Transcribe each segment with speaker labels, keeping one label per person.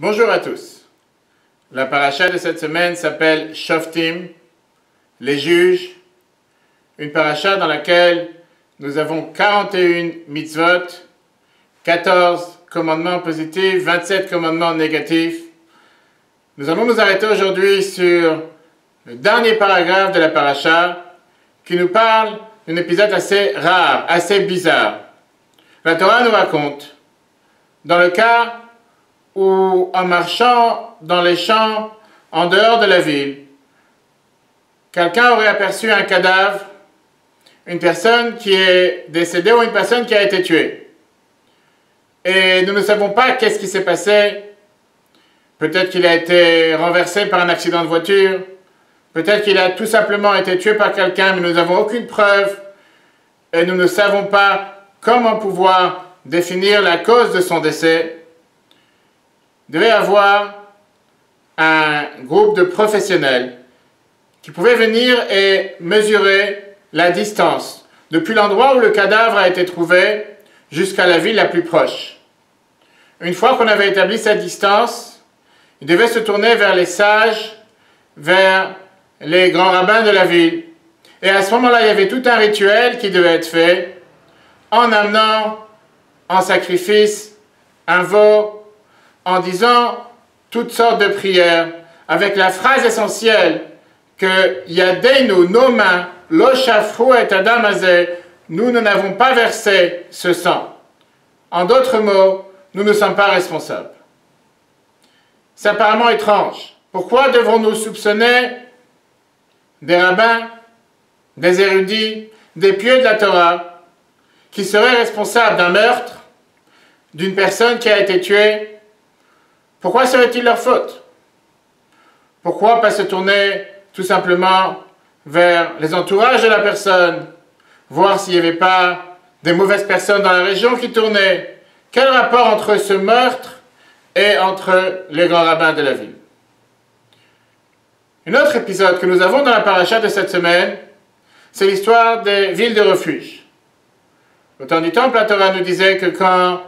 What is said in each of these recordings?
Speaker 1: Bonjour à tous. La paracha de cette semaine s'appelle Shoftim, les juges, une paracha dans laquelle nous avons 41 mitzvot, 14 commandements positifs, 27 commandements négatifs. Nous allons nous arrêter aujourd'hui sur le dernier paragraphe de la paracha qui nous parle d'un épisode assez rare, assez bizarre. La Torah nous raconte, dans le cas où, en marchant dans les champs en dehors de la ville, quelqu'un aurait aperçu un cadavre, une personne qui est décédée ou une personne qui a été tuée. Et nous ne savons pas qu'est-ce qui s'est passé. Peut-être qu'il a été renversé par un accident de voiture, peut-être qu'il a tout simplement été tué par quelqu'un, mais nous n'avons aucune preuve et nous ne savons pas comment pouvoir définir la cause de son décès. Il devait y avoir un groupe de professionnels qui pouvaient venir et mesurer la distance depuis l'endroit où le cadavre a été trouvé jusqu'à la ville la plus proche. Une fois qu'on avait établi cette distance, ils devaient se tourner vers les sages, vers les grands rabbins de la ville. Et à ce moment-là, il y avait tout un rituel qui devait être fait en amenant en sacrifice un veau, en disant toutes sortes de prières, avec la phrase essentielle que Yadeinu, nos mains, lo shafru et adam hazeh, nous n'avons pas versé ce sang. En d'autres mots, nous ne sommes pas responsables. C'est apparemment étrange. Pourquoi devrons-nous soupçonner des rabbins, des érudits, des pieux de la Torah, qui seraient responsables d'un meurtre, d'une personne qui a été tuée? Pourquoi serait-il leur faute? Pourquoi pas se tourner tout simplement vers les entourages de la personne, voir s'il n'y avait pas des mauvaises personnes dans la région qui tournaient? Quel rapport entre ce meurtre et entre les grands rabbins de la ville? Un autre épisode que nous avons dans la paracha de cette semaine, c'est l'histoire des villes de refuge. Au temps du Temple, la Torah nous disait que quand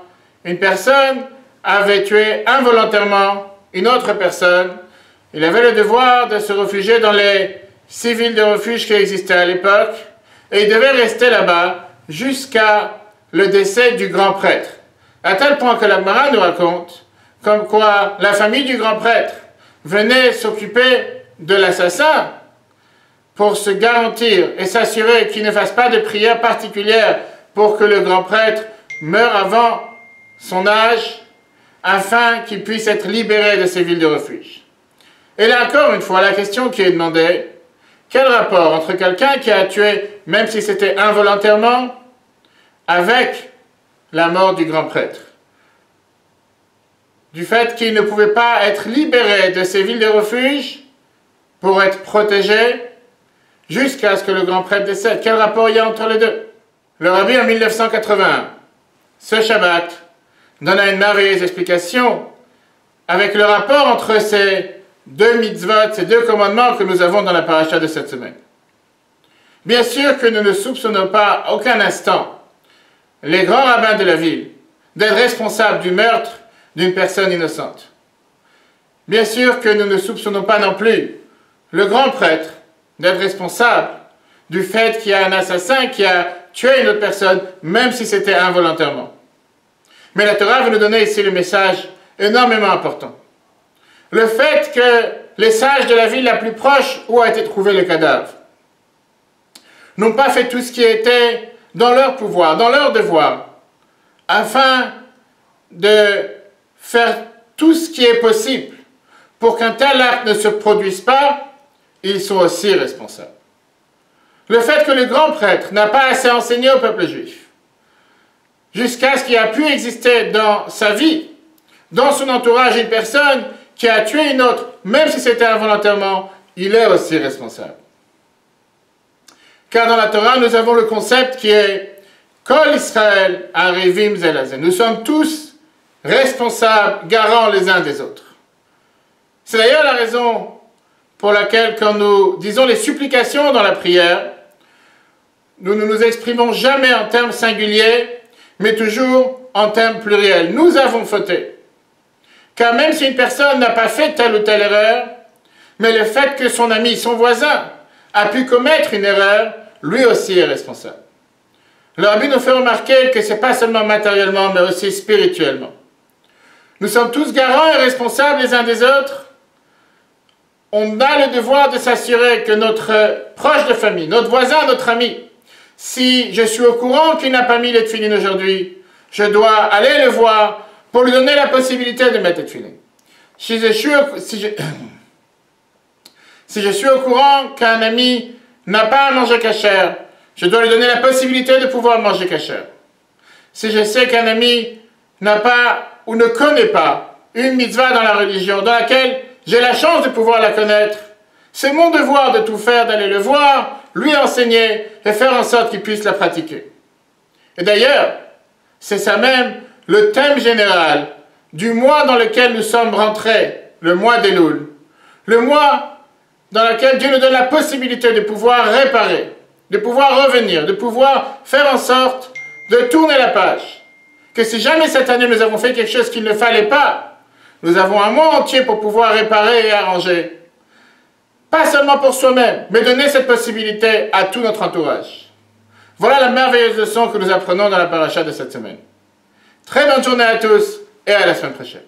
Speaker 1: une personne avait tué involontairement une autre personne, il avait le devoir de se réfugier dans les 6 villes de refuge qui existaient à l'époque, et il devait rester là-bas jusqu'à le décès du grand prêtre. À tel point que la Gemara nous raconte, comme quoi la famille du grand prêtre venait s'occuper de l'assassin pour se garantir et s'assurer qu'il ne fasse pas de prière particulière pour que le grand prêtre meure avant son âge, afin qu'il puisse être libéré de ces villes de refuge. Et là encore une fois, la question qui est demandée, quel rapport entre quelqu'un qui a tué, même si c'était involontairement, avec la mort du grand prêtre? Du fait qu'il ne pouvait pas être libéré de ces villes de refuge pour être protégé jusqu'à ce que le grand prêtre décède. Quel rapport il y a entre les deux? Le rabbi en 1981, ce Shabbat, donne une merveilleuse explication avec le rapport entre ces deux mitzvot, ces deux commandements que nous avons dans la paracha de cette semaine. Bien sûr que nous ne soupçonnons pas à aucun instant les grands rabbins de la ville d'être responsables du meurtre d'une personne innocente. Bien sûr que nous ne soupçonnons pas non plus le grand prêtre d'être responsable du fait qu'il y a un assassin qui a tué une autre personne, même si c'était involontairement. Mais la Torah veut nous donner ici le message énormément important. Le fait que les sages de la ville la plus proche où a été trouvé le cadavre n'ont pas fait tout ce qui était dans leur pouvoir, dans leur devoir, afin de faire tout ce qui est possible pour qu'un tel acte ne se produise pas, ils sont aussi responsables. Le fait que le grand prêtre n'a pas assez enseigné au peuple juif, jusqu'à ce qu'il a pu exister dans sa vie, dans son entourage, une personne qui a tué une autre, même si c'était involontairement, il est aussi responsable. Car dans la Torah, nous avons le concept qui est Kol Israël Arivim Zelazé. Nous sommes tous responsables, garants les uns des autres. C'est d'ailleurs la raison pour laquelle, quand nous disons les supplications dans la prière, nous ne nous exprimons jamais en termes singuliers, mais toujours en termes pluriels. Nous avons fauté. Car même si une personne n'a pas fait telle ou telle erreur, mais le fait que son ami, son voisin, a pu commettre une erreur, lui aussi est responsable. Le Rabbi nous fait remarquer que ce n'est pas seulement matériellement, mais aussi spirituellement. Nous sommes tous garants et responsables les uns des autres. On a le devoir de s'assurer que notre proche de famille, notre voisin, notre ami, si je suis au courant qu'il n'a pas mis les tefilines aujourd'hui, je dois aller le voir pour lui donner la possibilité de mettre les tefilines. Si je suis au courant qu'un ami n'a pas à manger kasher, je dois lui donner la possibilité de pouvoir manger kasher. Si je sais qu'un ami n'a pas ou ne connaît pas une mitzvah dans la religion dans laquelle j'ai la chance de pouvoir la connaître, c'est mon devoir de tout faire, d'aller le voir, lui enseigner et faire en sorte qu'il puisse la pratiquer. Et d'ailleurs, c'est ça même le thème général du mois dans lequel nous sommes rentrés, le mois d'Elul. Le mois dans lequel Dieu nous donne la possibilité de pouvoir réparer, de pouvoir revenir, de pouvoir faire en sorte de tourner la page. Que si jamais cette année nous avons fait quelque chose qu'il ne fallait pas, nous avons un mois entier pour pouvoir réparer et arranger. Pas seulement pour soi-même, mais donner cette possibilité à tout notre entourage. Voilà la merveilleuse leçon que nous apprenons dans la paracha de cette semaine. Très bonne journée à tous et à la semaine prochaine.